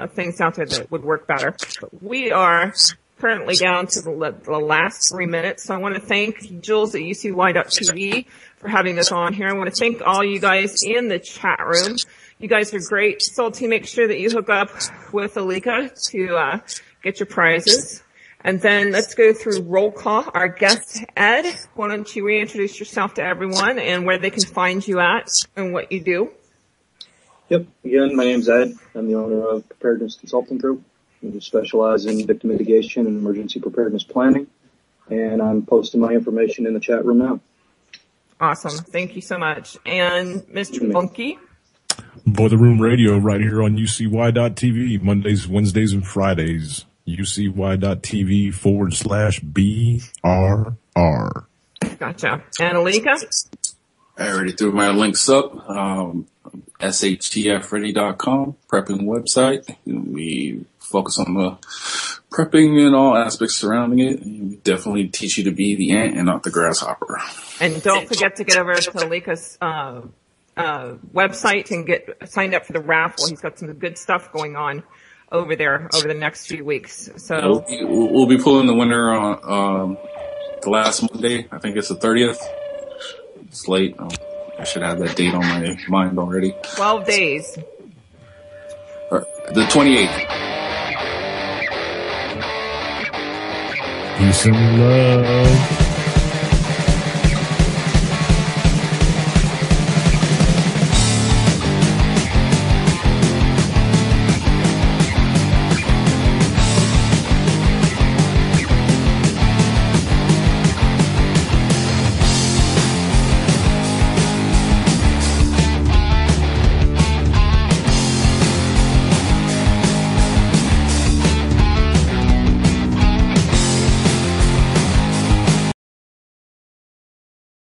Speaker 1: things out there that would work better. But we are currently down to the last 3 minutes. So I want to thank Jules at UCY.TV for having us on here. I want to thank all you guys in the chat room. You guys are great. Salty, make sure that you hook up with Alika to get your prizes. And then let's go through roll call. Our guest, Ed, why don't you reintroduce yourself to everyone and where they can find you at and what you do?
Speaker 4: Yep. Again, my name's Ed. I'm the owner of Preparedness Consulting Group. We specialize in victim mitigation and emergency preparedness planning. And I'm posting my information in the chat room now.
Speaker 1: Awesome. Thank you so much. And Mr. Funky?
Speaker 3: Boiler Room Radio right here on UCY.TV, Mondays, Wednesdays, and Fridays. UCY.TV/BRR.
Speaker 1: Gotcha. And Alika?
Speaker 2: I already threw my links up. SHTFready.com, prepping website. We focus on the prepping and all aspects surrounding it. And we definitely teach you to be the ant and not the grasshopper.
Speaker 1: And don't forget to get over to Alika's website and get signed up for the raffle. He's got some good stuff going on over there over the next few weeks. So
Speaker 2: we'll be pulling the winner on the last Monday. I think it's the 30th. It's late. I should have that date on my mind already.
Speaker 1: 12 days.
Speaker 2: The 28th.
Speaker 3: Peace and love.